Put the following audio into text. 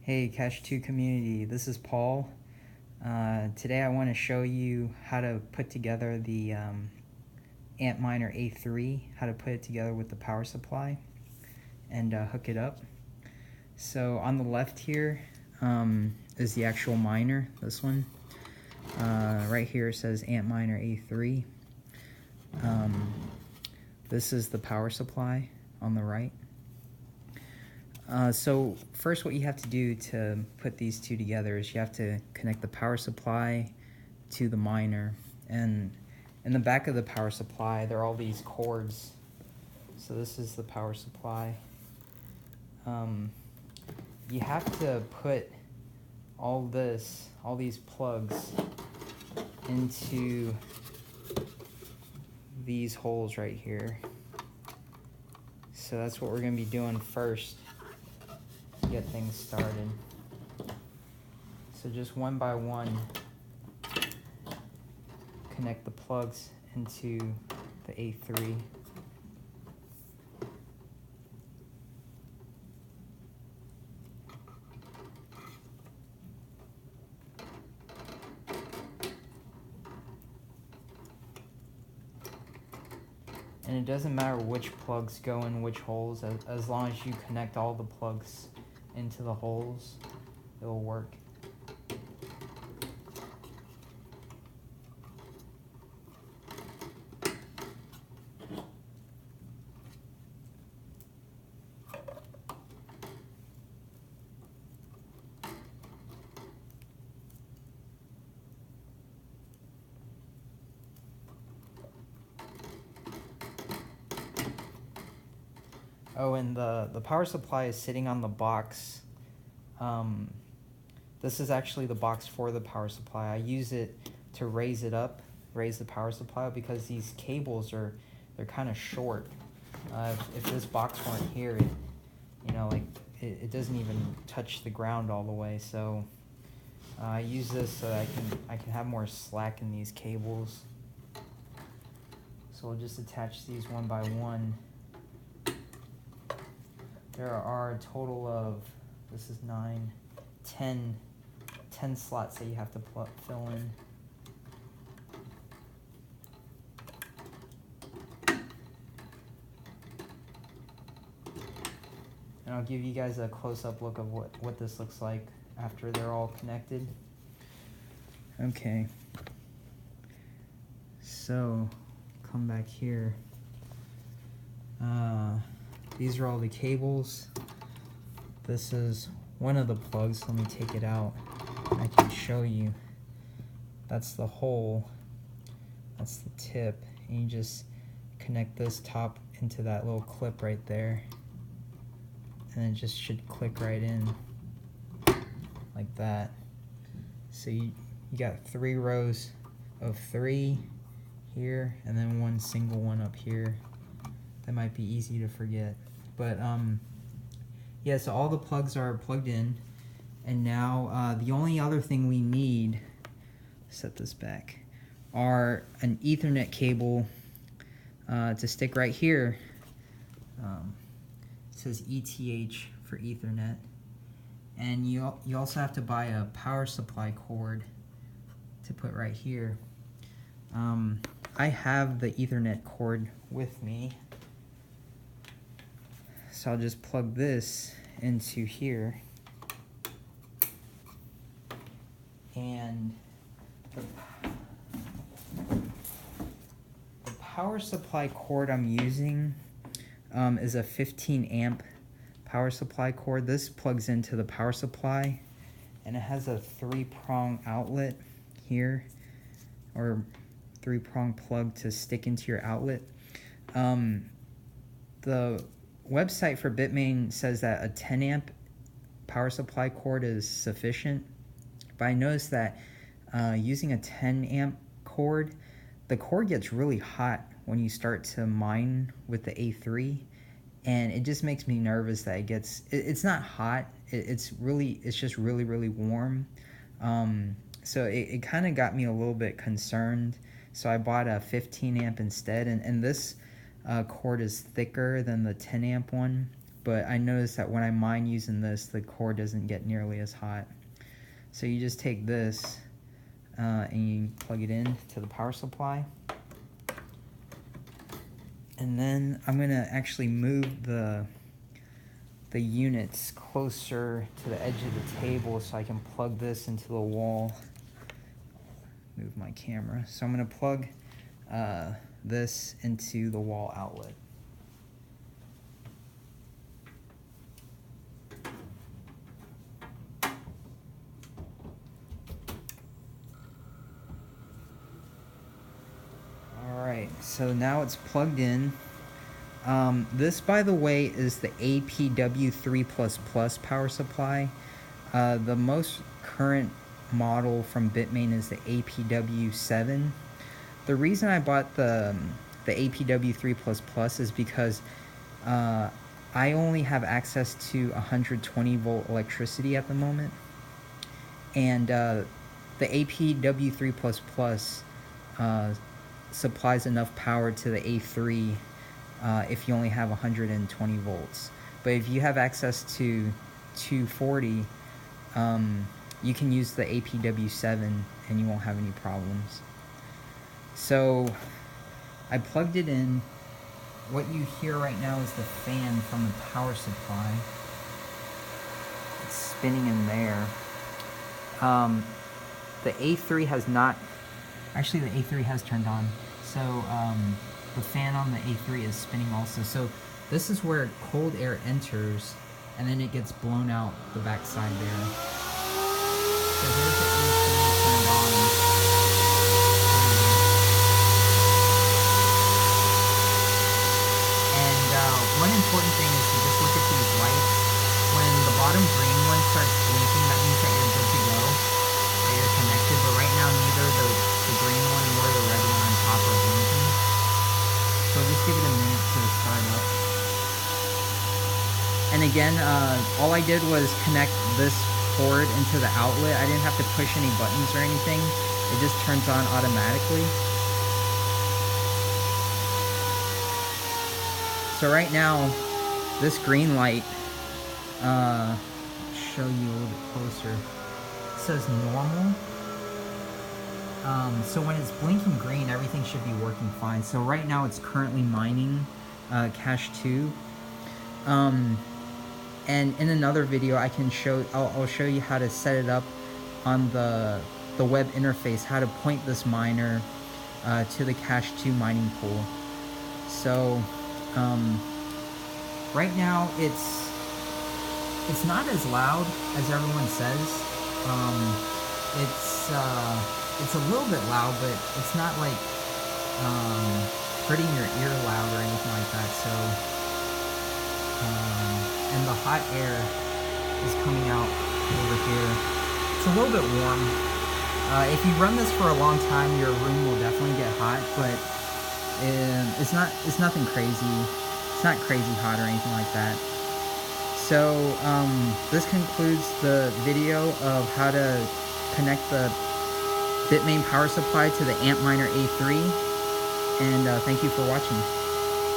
Hey Cash2 community, this is Paul. Today I want to show you how to put together the Antminer A3, how to put it together with the power supply and hook it up. So on the left here is the actual miner, this one. Right here it says Antminer A3. This is the power supply on the right. So first what you have to do to put these two together is you have to connect the power supply to the miner, and in the back of the power supply there are all these cords. So this is the power supply. You have to put all these plugs into these holes right here. So that's what we're going to be doing first to get things started. So just one by one, connect the plugs into the A3. And it doesn't matter which plugs go in which holes, as long as you connect all the plugs into the holes, it will work. Oh, and the power supply is sitting on the box. This is actually the box for the power supply. I use it to raise it up, raise the power supply up, because these cables they're kind of short. If this box weren't here, it doesn't even touch the ground all the way. So I use this so that I can have more slack in these cables. So we'll just attach these one by one. There are a total of, this is 9, 10 slots that you have to fill in. And I'll give you guys a close-up look of what this looks like after they're all connected. Okay. So, come back here. These are all the cables. This is one of the plugs. Let me take it out. I can show you. That's the hole. That's the tip. And you just connect this top into that little clip right there. And it just should click right in like that. So you got 3 rows of 3 here, and then one single one up here. That might be easy to forget. But yeah, so all the plugs are plugged in, and now the only other thing we need, set this back, are an Ethernet cable to stick right here. It says ETH for Ethernet, and you also have to buy a power supply cord to put right here. I have the Ethernet cord with me, so I'll just plug this into here, and the power supply cord I'm using is a 15 amp power supply cord. This plugs into the power supply, and it has a 3-prong outlet here, or 3-prong plug to stick into your outlet. The website for Bitmain says that a 10 amp power supply cord is sufficient, but I noticed that using a 10 amp cord, the cord gets really hot when you start to mine with the A3, and it just makes me nervous that it's not hot, it's just really warm. So it kind of got me a little bit concerned, so I bought a 15 amp instead, and this cord is thicker than the 10 amp one, but I noticed that when I mine using this, the core doesn't get nearly as hot. So you just take this and you plug it in to the power supply. And then I'm gonna actually move the units closer to the edge of the table so I can plug this into the wall. Move my camera. So I'm gonna plug this into the wall outlet. Alright, so now it's plugged in. This, by the way, is the APW3++ power supply. The most current model from Bitmain is the APW7. The reason I bought the APW3++ is because I only have access to 120 volt electricity at the moment, and the APW3++ supplies enough power to the A3 if you only have 120 volts. But if you have access to 240, you can use the APW7 and you won't have any problems. So I plugged it in. What you hear right now is the fan from the power supply. It's spinning in there. The A3 has not, actually the A3 has turned on. So the fan on the A3 is spinning also. So this is where cold air enters and then it gets blown out the back side there. So here's the A3 turned on. And one important thing is to just look at these lights. When the bottom green one starts blinking, that means that you're good to go, that you're connected. But right now, neither the green one nor the red one on top are blinking. So just give it a minute to start up. And again, all I did was connect this cord into the outlet. I didn't have to push any buttons or anything. It just turns on automatically. So right now, this green light, show you a little bit closer, it says normal. So when it's blinking green, everything should be working fine. So right now it's currently mining Cash2. And in another video, I'll show you how to set it up on the web interface, how to point this miner to the Cash2 mining pool. So right now it's not as loud as everyone says. It's a little bit loud, but it's not like hurting your ear loud or anything like that. So and the hot air is coming out over here. It's a little bit warm. If you run this for a long time, your room will definitely get hot, but it's nothing crazy. It's not crazy hot or anything like that. So this concludes the video of how to connect the Bitmain power supply to the Antminer A3, and thank you for watching.